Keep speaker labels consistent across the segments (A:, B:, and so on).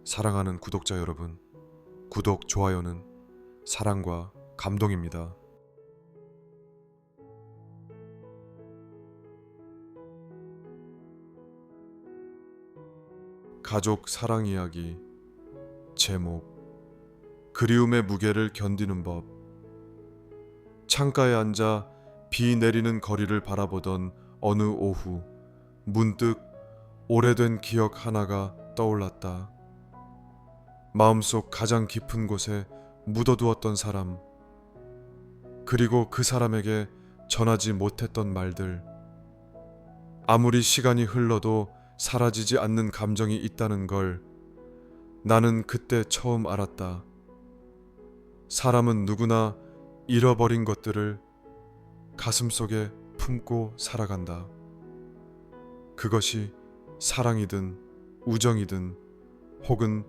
A: 사랑하는 구독자 여러분, 구독, 좋아요는 사랑과 감동입니다. 가족 사랑 이야기. 제목: 그리움의 무게를 견디는 법. 창가에 앉아 비 내리는 거리를 바라보던 어느 오후, 문득 오래된 기억 하나가 떠올랐다. 마음속 가장 깊은 곳에 묻어두었던 사람, 그리고 그 사람에게 전하지 못했던 말들. 아무리 시간이 흘러도 사라지지 않는 감정이 있다는 걸 나는 그때 처음 알았다. 사람은 누구나 잃어버린 것들을 가슴속에 품고 살아간다. 그것이 사랑이든 우정이든 혹은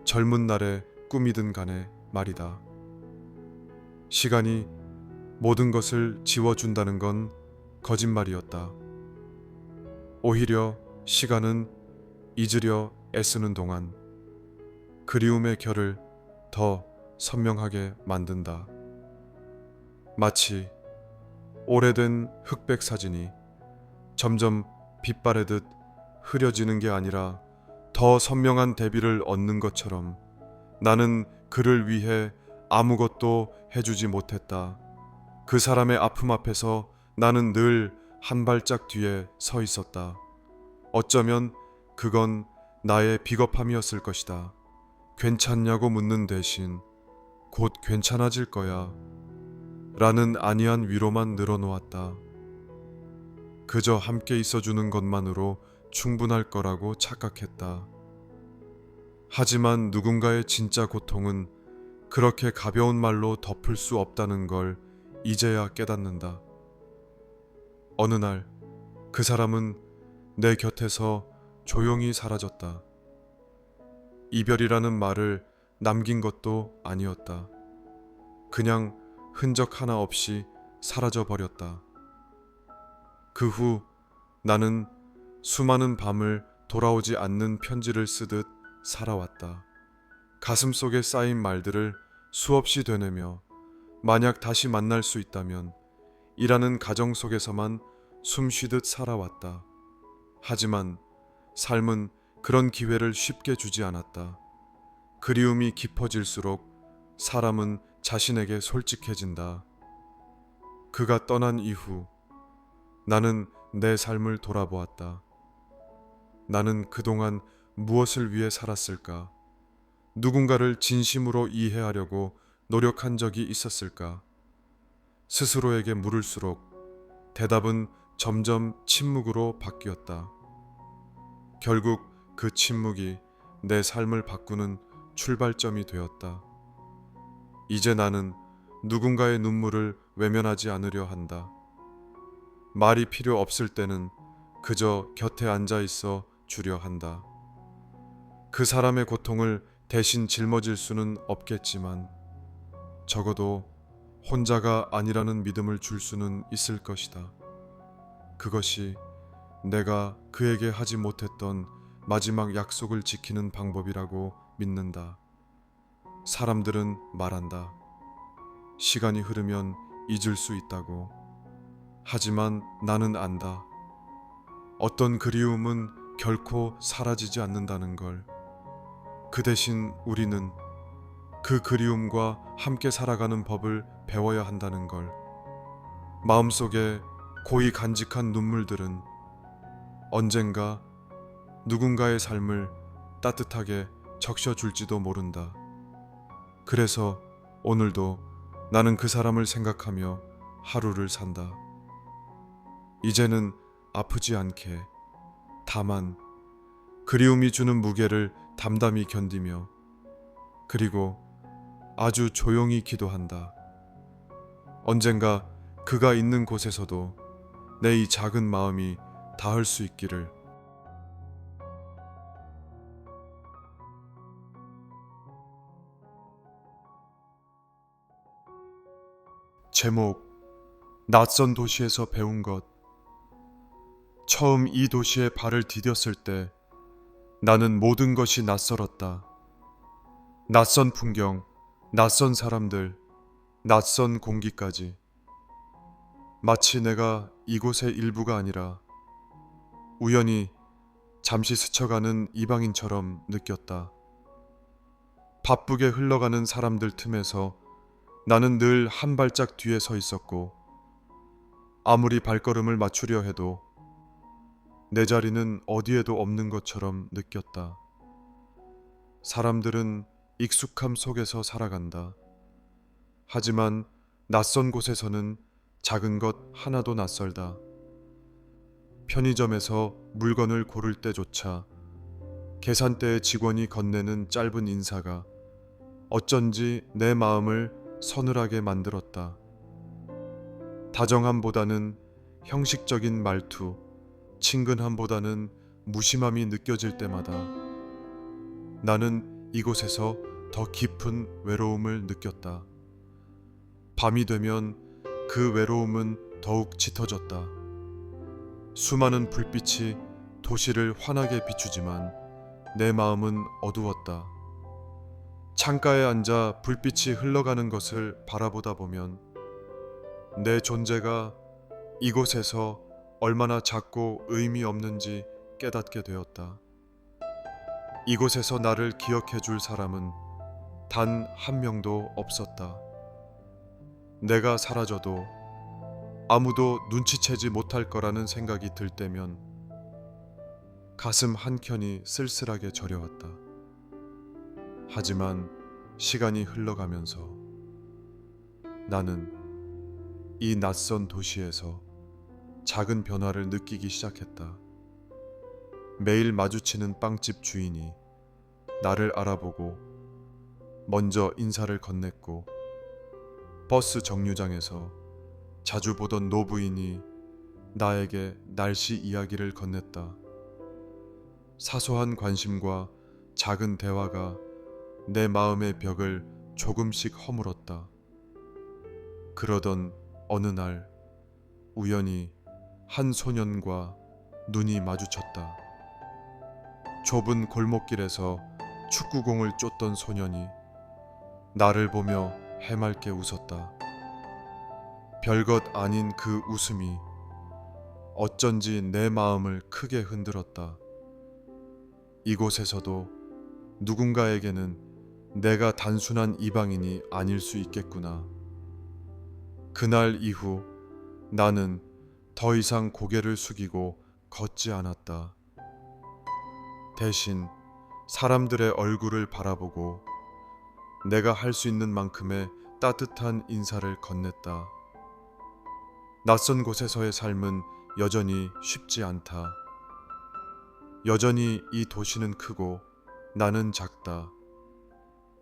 A: 젊은 날의 꿈이든 간에 말이다. 시간이 모든 것을 지워준다는 건 거짓말이었다. 오히려 시간은 잊으려 애쓰는 동안 그리움의 결을 더 선명하게 만든다. 마치 오래된 흑백 사진이 점점 빛바래듯 흐려지는 게 아니라 더 선명한 대비를 얻는 것처럼 나는 그를 위해 아무것도 해주지 못했다. 그 사람의 아픔 앞에서 나는 늘 한 발짝 뒤에 서 있었다. 어쩌면 그건 나의 비겁함이었을 것이다. 괜찮냐고 묻는 대신 곧 괜찮아질 거야 라는 안이한 위로만 늘어놓았다. 그저 함께 있어주는 것만으로 충분할 거라고 착각했다. 하지만 누군가의 진짜 고통은 그렇게 가벼운 말로 덮을 수 없다는 걸 이제야 깨닫는다. 어느 날 그 사람은 내 곁에서 조용히 사라졌다. 이별이라는 말을 남긴 것도 아니었다. 그냥 흔적 하나 없이 사라져 버렸다. 그 후 나는 수많은 밤을 돌아오지 않는 편지를 쓰듯 살아왔다. 가슴속에 쌓인 말들을 수없이 되뇌며 만약 다시 만날 수 있다면 이라는 가정 속에서만 숨쉬듯 살아왔다. 하지만 삶은 그런 기회를 쉽게 주지 않았다. 그리움이 깊어질수록 사람은 자신에게 솔직해진다. 그가 떠난 이후 나는 내 삶을 돌아보았다. 나는 그동안 무엇을 위해 살았을까? 누군가를 진심으로 이해하려고 노력한 적이 있었을까? 스스로에게 물을수록 대답은 점점 침묵으로 바뀌었다. 결국 그 침묵이 내 삶을 바꾸는 출발점이 되었다. 이제 나는 누군가의 눈물을 외면하지 않으려 한다. 말이 필요 없을 때는 그저 곁에 앉아 있어 주려 한다. 그 사람의 고통을 대신 짊어질 수는 없겠지만 적어도 혼자가 아니라는 믿음을 줄 수는 있을 것이다. 그것이 내가 그에게 하지 못했던 마지막 약속을 지키는 방법이라고 믿는다. 사람들은 말한다. 시간이 흐르면 잊을 수 있다고. 하지만 나는 안다. 어떤 그리움은 결코 사라지지 않는다는 걸. 그 대신 우리는 그 그리움과 함께 살아가는 법을 배워야 한다는 걸. 마음속에 고이 간직한 눈물들은 언젠가 누군가의 삶을 따뜻하게 적셔줄지도 모른다. 그래서 오늘도 나는 그 사람을 생각하며 하루를 산다. 이제는 아프지 않게, 다만 그리움이 주는 무게를 담담히 견디며, 그리고 아주 조용히 기도한다. 언젠가 그가 있는 곳에서도 내 이 작은 마음이 닿을 수 있기를. 제목: 낯선 도시에서 배운 것. 처음 이 도시에 발을 디뎠을 때 나는 모든 것이 낯설었다. 낯선 풍경, 낯선 사람들, 낯선 공기까지. 마치 내가 이곳의 일부가 아니라 우연히 잠시 스쳐가는 이방인처럼 느꼈다. 바쁘게 흘러가는 사람들 틈에서 나는 늘 한 발짝 뒤에 서 있었고, 아무리 발걸음을 맞추려 해도 내 자리는 어디에도 없는 것처럼 느꼈다. 사람들은 익숙함 속에서 살아간다. 하지만 낯선 곳에서는 작은 것 하나도 낯설다. 편의점에서 물건을 고를 때조차 계산대의 직원이 건네는 짧은 인사가 어쩐지 내 마음을 서늘하게 만들었다. 다정함보다는 형식적인 말투, 친근함보다는 무심함이 느껴질 때마다 나는 이곳에서 더 깊은 외로움을 느꼈다. 밤이 되면 그 외로움은 더욱 짙어졌다. 수많은 불빛이 도시를 환하게 비추지만 내 마음은 어두웠다. 창가에 앉아 불빛이 흘러가는 것을 바라보다 보면 내 존재가 이곳에서 얼마나 작고 의미 없는지 깨닫게 되었다. 이곳에서 나를 기억해 줄 사람은 단 한 명도 없었다. 내가 사라져도 아무도 눈치채지 못할 거라는 생각이 들 때면 가슴 한켠이 쓸쓸하게 저려왔다. 하지만 시간이 흘러가면서 나는 이 낯선 도시에서 작은 변화를 느끼기 시작했다. 매일 마주치는 빵집 주인이 나를 알아보고 먼저 인사를 건넸고, 버스 정류장에서 자주 보던 노부인이 나에게 날씨 이야기를 건넸다. 사소한 관심과 작은 대화가 내 마음의 벽을 조금씩 허물었다. 그러던 어느 날 우연히 한 소년과 눈이 마주쳤다. 좁은 골목길에서 축구공을 쫓던 소년이 나를 보며 해맑게 웃었다. 별것 아닌 그 웃음이 어쩐지 내 마음을 크게 흔들었다. 이곳에서도 누군가에게는 내가 단순한 이방인이 아닐 수 있겠구나. 그날 이후 나는 더 이상 고개를 숙이고 걷지 않았다. 대신 사람들의 얼굴을 바라보고 내가 할 수 있는 만큼의 따뜻한 인사를 건넸다. 낯선 곳에서의 삶은 여전히 쉽지 않다. 여전히 이 도시는 크고 나는 작다.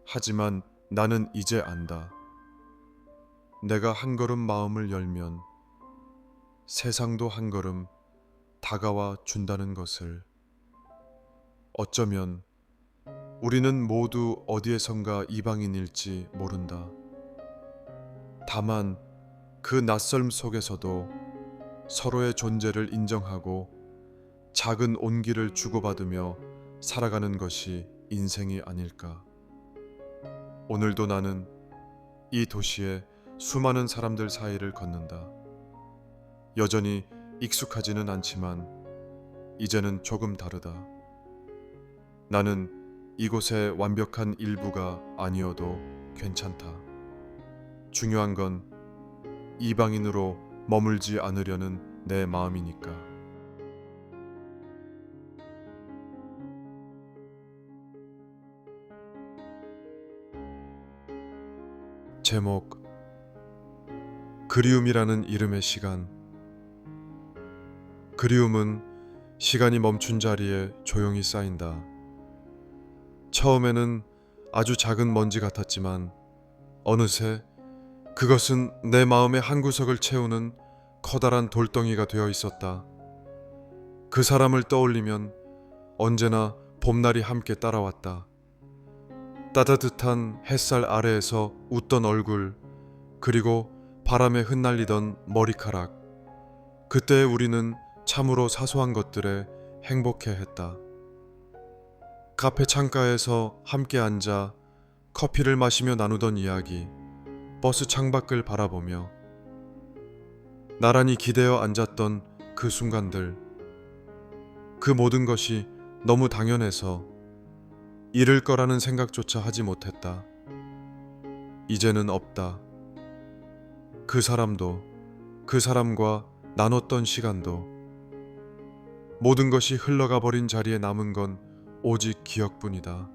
A: 하지만 나는 이제 안다. 내가 한 걸음 마음을 열면 세상도 한 걸음 다가와 준다는 것을. 어쩌면 우리는 모두 어디에선가 이방인일지 모른다. 다만 그 낯설음 속에서도 서로의 존재를 인정하고 작은 온기를 주고받으며 살아가는 것이 인생이 아닐까. 오늘도 나는 이 도시의 수많은 사람들 사이를 걷는다. 여전히 익숙하지는 않지만 이제는 조금 다르다. 나는 이곳의 완벽한 일부가 아니어도 괜찮다. 중요한 건 이방인으로 머물지 않으려는 내 마음이니까. 제목, 그리움이라는 이름의 시간. 그리움은 시간이 멈춘 자리에 조용히 쌓인다. 처음에는 아주 작은 먼지 같았지만 어느새 그것은 내 마음의 한 구석을 채우는 커다란 돌덩이가 되어 있었다. 그 사람을 떠올리면 언제나 봄날이 함께 따라왔다. 따뜻한 햇살 아래에서 웃던 얼굴, 그리고 바람에 흩날리던 머리카락. 그때 우리는 참으로 사소한 것들에 행복해했다. 카페 창가에서 함께 앉아 커피를 마시며 나누던 이야기, 버스 창밖을 바라보며 나란히 기대어 앉았던 그 순간들, 그 모든 것이 너무 당연해서 잃을 거라는 생각조차 하지 못했다. 이제는 없다. 그 사람도, 그 사람과 나눴던 시간도, 모든 것이 흘러가 버린 자리에 남은 건 오직 기억뿐이다.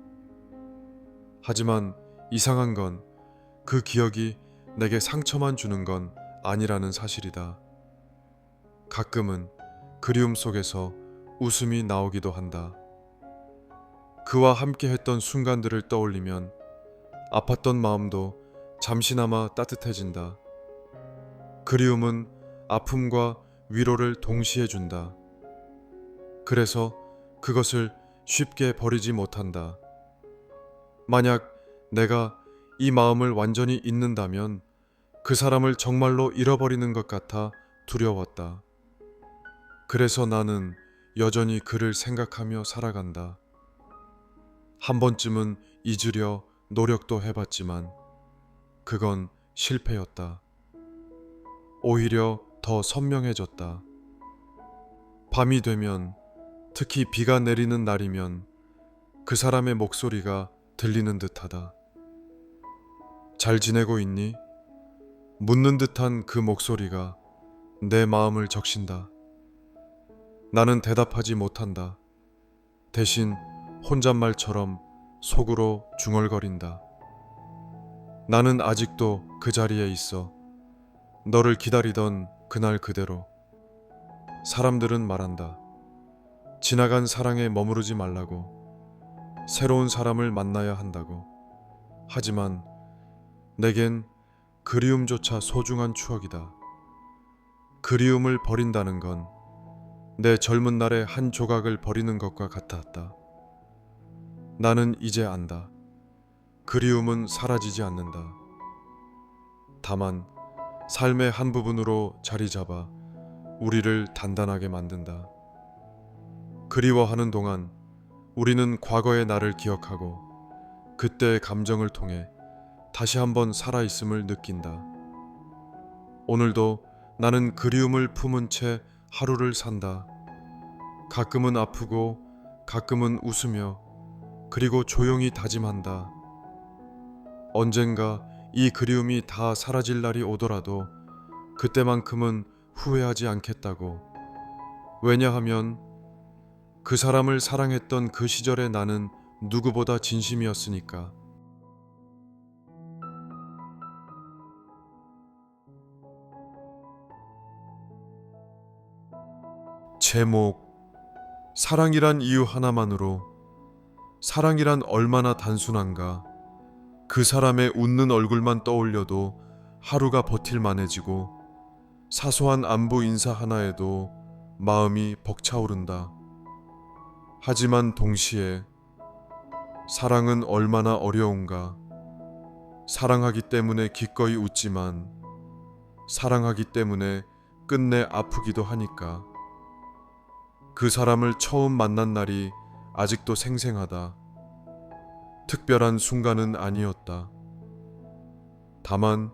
A: 하지만 이상한 건 그 기억이 내게 상처만 주는 건 아니라는 사실이다. 가끔은 그리움 속에서 웃음이 나오기도 한다. 그와 함께 했던 순간들을 떠올리면 아팠던 마음도 잠시나마 따뜻해진다. 그리움은 아픔과 위로를 동시에 준다. 그래서 그것을 쉽게 버리지 못한다. 만약 내가 이 마음을 완전히 잊는다면 그 사람을 정말로 잃어버리는 것 같아 두려웠다. 그래서 나는 여전히 그를 생각하며 살아간다. 한 번쯤은 잊으려 노력도 해봤지만 그건 실패였다. 오히려 더 선명해졌다. 밤이 되면, 특히 비가 내리는 날이면 그 사람의 목소리가 들리는 듯하다. 잘 지내고 있니? 묻는 듯한 그 목소리가 내 마음을 적신다. 나는 대답하지 못한다. 대신 혼잣말처럼 속으로 중얼거린다. 나는 아직도 그 자리에 있어. 너를 기다리던 그날 그대로. 사람들은 말한다. 지나간 사랑에 머무르지 말라고. 새로운 사람을 만나야 한다고. 하지만 내겐 그리움조차 소중한 추억이다. 그리움을 버린다는 건 내 젊은 날의 한 조각을 버리는 것과 같았다. 나는 이제 안다. 그리움은 사라지지 않는다. 다만 삶의 한 부분으로 자리 잡아 우리를 단단하게 만든다. 그리워하는 동안 우리는 과거의 나를 기억하고 그때의 감정을 통해 다시 한번 살아있음을 느낀다. 오늘도 나는 그리움을 품은 채 하루를 산다. 가끔은 아프고 가끔은 웃으며 그리고 조용히 다짐한다. 언젠가 이 그리움이 다 사라질 날이 오더라도 그때만큼은 후회하지 않겠다고. 왜냐하면 그 사람을 사랑했던 그 시절의 나는 누구보다 진심이었으니까. 제목, 사랑이란 이유 하나만으로, 사랑이란 얼마나 단순한가. 그 사람의 웃는 얼굴만 떠올려도 하루가 버틸만해지고 사소한 안부 인사 하나에도 마음이 벅차오른다. 하지만 동시에 사랑은 얼마나 어려운가. 사랑하기 때문에 기꺼이 웃지만 사랑하기 때문에 끝내 아프기도 하니까. 그 사람을 처음 만난 날이 아직도 생생하다. 특별한 순간은 아니었다. 다만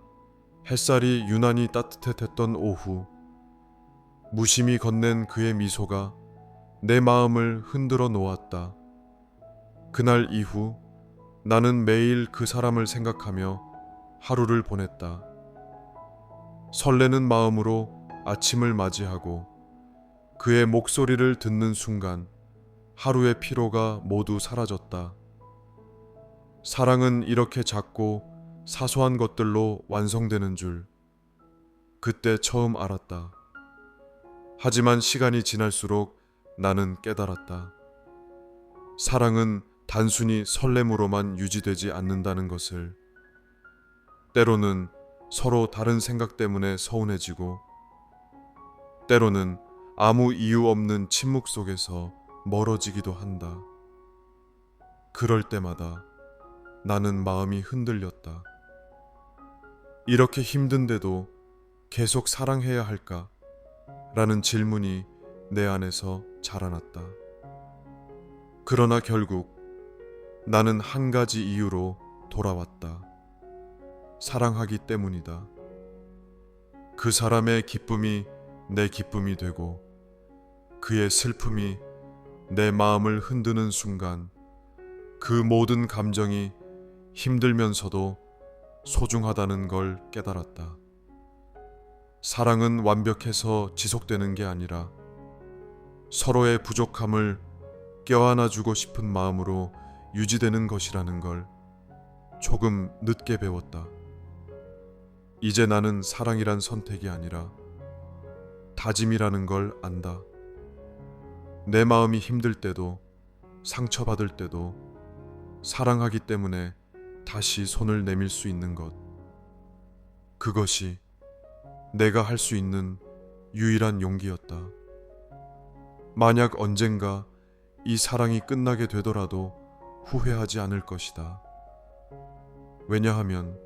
A: 햇살이 유난히 따뜻했던 오후, 무심히 건넨 그의 미소가 내 마음을 흔들어 놓았다. 그날 이후 나는 매일 그 사람을 생각하며 하루를 보냈다. 설레는 마음으로 아침을 맞이하고 그의 목소리를 듣는 순간 하루의 피로가 모두 사라졌다. 사랑은 이렇게 작고 사소한 것들로 완성되는 줄 그때 처음 알았다. 하지만 시간이 지날수록 나는 깨달았다. 사랑은 단순히 설렘으로만 유지되지 않는다는 것을. 때로는 서로 다른 생각 때문에 서운해지고, 때로는 아무 이유 없는 침묵 속에서 멀어지기도 한다. 그럴 때마다 나는 마음이 흔들렸다. 이렇게 힘든데도 계속 사랑해야 할까? 라는 질문이 내 안에서 자라났다. 그러나 결국 나는 한 가지 이유로 돌아왔다. 사랑하기 때문이다. 그 사람의 기쁨이 내 기쁨이 되고 그의 슬픔이 내 마음을 흔드는 순간 그 모든 감정이 힘들면서도 소중하다는 걸 깨달았다. 사랑은 완벽해서 지속되는 게 아니라 서로의 부족함을 껴안아주고 싶은 마음으로 유지되는 것이라는 걸 조금 늦게 배웠다. 이제 나는 사랑이란 선택이 아니라 다짐이라는 걸 안다. 내 마음이 힘들 때도 상처받을 때도 사랑하기 때문에 다시 손을 내밀 수 있는 것. 그것이 내가 할 수 있는 유일한 용기였다. 만약 언젠가 이 사랑이 끝나게 되더라도 후회하지 않을 것이다. 왜냐하면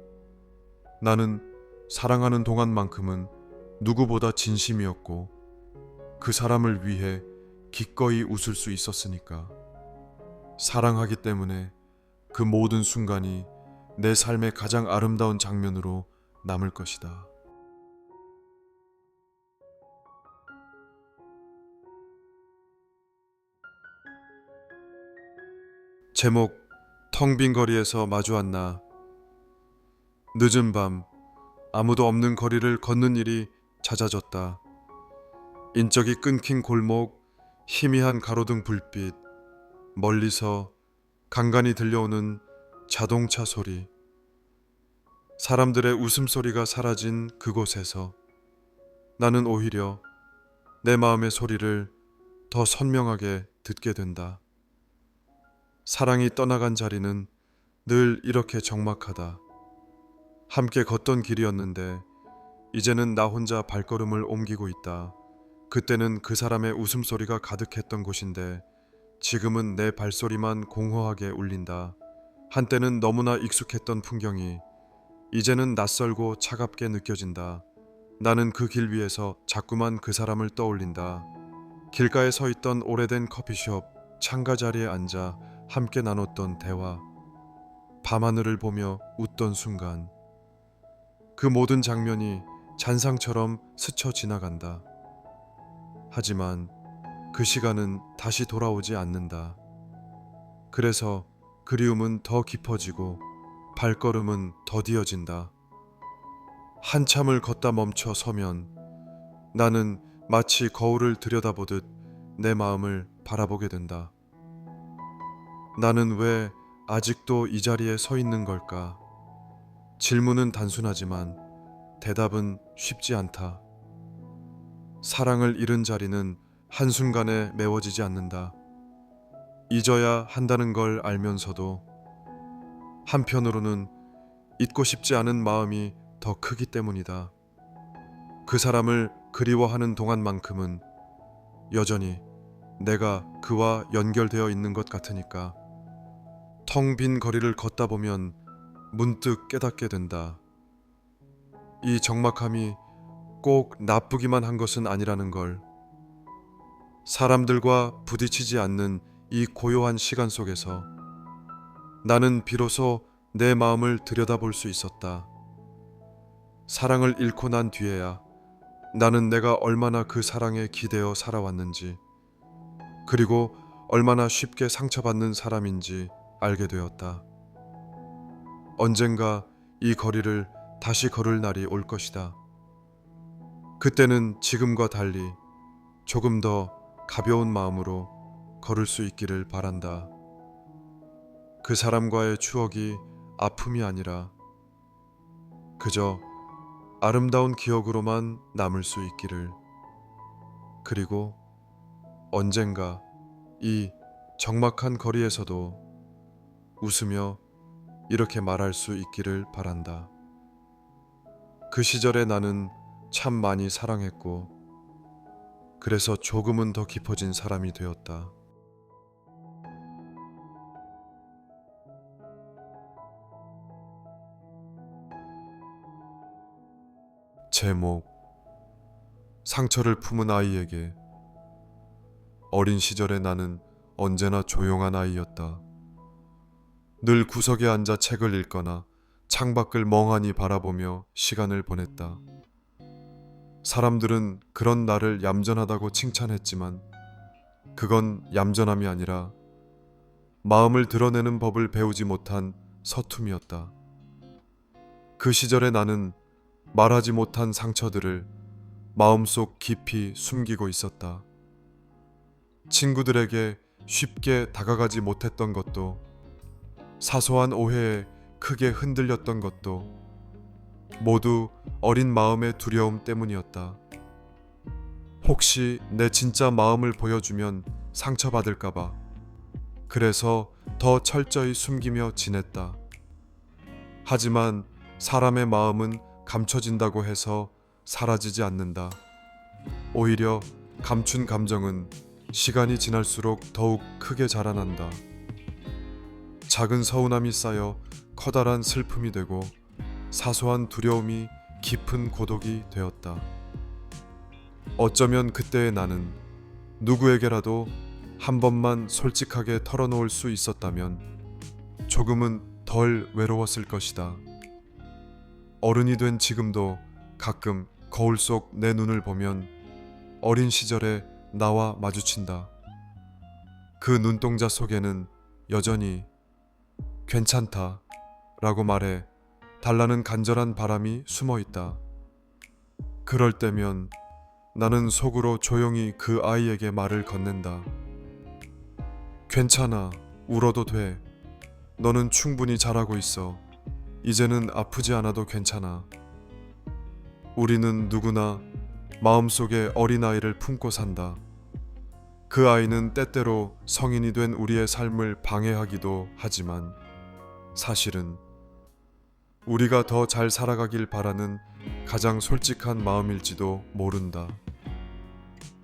A: 나는 사랑하는 동안만큼은 누구보다 진심이었고 그 사람을 위해 기꺼이 웃을 수 있었으니까. 사랑하기 때문에 그 모든 순간이 내 삶의 가장 아름다운 장면으로 남을 것이다. 제목 텅 빈 거리에서 마주한 나. 늦은 밤 아무도 없는 거리를 걷는 일이 잦아졌다. 인적이 끊긴 골목, 희미한 가로등 불빛, 멀리서 간간히 들려오는 자동차 소리. 사람들의 웃음소리가 사라진 그곳에서 나는 오히려 내 마음의 소리를 더 선명하게 듣게 된다. 사랑이 떠나간 자리는 늘 이렇게 적막하다. 함께 걷던 길이었는데 이제는 나 혼자 발걸음을 옮기고 있다. 그때는 그 사람의 웃음소리가 가득했던 곳인데 지금은 내 발소리만 공허하게 울린다. 한때는 너무나 익숙했던 풍경이 이제는 낯설고 차갑게 느껴진다. 나는 그 길 위에서 자꾸만 그 사람을 떠올린다. 길가에 서 있던 오래된 커피숍 창가 자리에 앉아 함께 나눴던 대화, 밤하늘을 보며 웃던 순간, 그 모든 장면이 잔상처럼 스쳐 지나간다. 하지만 그 시간은 다시 돌아오지 않는다. 그래서 그리움은 더 깊어지고 발걸음은 더디어진다. 한참을 걷다 멈춰 서면 나는 마치 거울을 들여다보듯 내 마음을 바라보게 된다. 나는 왜 아직도 이 자리에 서 있는 걸까? 질문은 단순하지만 대답은 쉽지 않다. 사랑을 잃은 자리는 한순간에 메워지지 않는다. 잊어야 한다는 걸 알면서도 한편으로는 잊고 싶지 않은 마음이 더 크기 때문이다. 그 사람을 그리워하는 동안만큼은 여전히 내가 그와 연결되어 있는 것 같으니까. 텅 빈 거리를 걷다 보면 문득 깨닫게 된다. 이 적막함이 꼭 나쁘기만 한 것은 아니라는 걸. 사람들과 부딪히지 않는 이 고요한 시간 속에서 나는 비로소 내 마음을 들여다볼 수 있었다. 사랑을 잃고 난 뒤에야 나는 내가 얼마나 그 사랑에 기대어 살아왔는지, 그리고 얼마나 쉽게 상처받는 사람인지 알게 되었다. 언젠가 이 거리를 다시 걸을 날이 올 것이다. 그때는 지금과 달리 조금 더 가벼운 마음으로 걸을 수 있기를 바란다. 그 사람과의 추억이 아픔이 아니라 그저 아름다운 기억으로만 남을 수 있기를. 그리고 언젠가 이 적막한 거리에서도 웃으며 이렇게 말할 수 있기를 바란다. 그 시절에 나는 참 많이 사랑했고, 그래서 조금은 더 깊어진 사람이 되었다. 제목 상처를 품은 아이에게. 어린 시절의 나는 언제나 조용한 아이였다. 늘 구석에 앉아 책을 읽거나 창밖을 멍하니 바라보며 시간을 보냈다. 사람들은 그런 나를 얌전하다고 칭찬했지만 그건 얌전함이 아니라 마음을 드러내는 법을 배우지 못한 서툼이었다. 그 시절에 나는 말하지 못한 상처들을 마음속 깊이 숨기고 있었다. 친구들에게 쉽게 다가가지 못했던 것도, 사소한 오해에 크게 흔들렸던 것도 모두 어린 마음의 두려움 때문이었다. 혹시 내 진짜 마음을 보여주면 상처받을까봐. 그래서 더 철저히 숨기며 지냈다. 하지만 사람의 마음은 감춰진다고 해서 사라지지 않는다. 오히려 감춘 감정은 시간이 지날수록 더욱 크게 자라난다. 작은 서운함이 쌓여 커다란 슬픔이 되고 사소한 두려움이 깊은 고독이 되었다. 어쩌면 그때의 나는 누구에게라도 한 번만 솔직하게 털어놓을 수 있었다면 조금은 덜 외로웠을 것이다. 어른이 된 지금도 가끔 거울 속 내 눈을 보면 어린 시절의 나와 마주친다. 그 눈동자 속에는 여전히 괜찮다 라고 말해 달라는 간절한 바람이 숨어 있다. 그럴 때면 나는 속으로 조용히 그 아이에게 말을 건넨다. 괜찮아. 울어도 돼. 너는 충분히 잘하고 있어. 이제는 아프지 않아도 괜찮아. 우리는 누구나 마음속에 어린아이를 품고 산다. 그 아이는 때때로 성인이 된 우리의 삶을 방해하기도 하지만 사실은 우리가 더 잘 살아가길 바라는 가장 솔직한 마음일지도 모른다.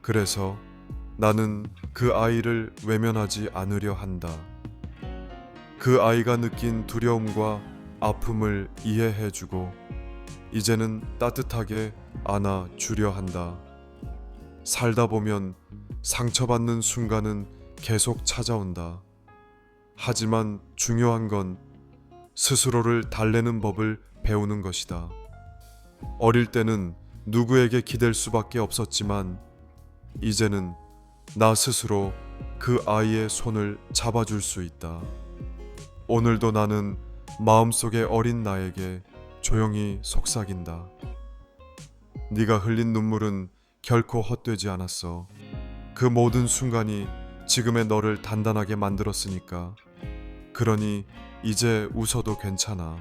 A: 그래서 나는 그 아이를 외면하지 않으려 한다. 그 아이가 느낀 두려움과 아픔을 이해해주고 이제는 따뜻하게 안아주려 한다. 살다 보면 상처받는 순간은 계속 찾아온다. 하지만 중요한 건 스스로를 달래는 법을 배우는 것이다. 어릴 때는 누구에게 기댈 수밖에 없었지만 이제는 나 스스로 그 아이의 손을 잡아줄 수 있다. 오늘도 나는 마음속의 어린 나에게 조용히 속삭인다. 네가 흘린 눈물은 결코 헛되지 않았어. 그 모든 순간이 지금의 너를 단단하게 만들었으니까. 그러니 이제 웃어도 괜찮아.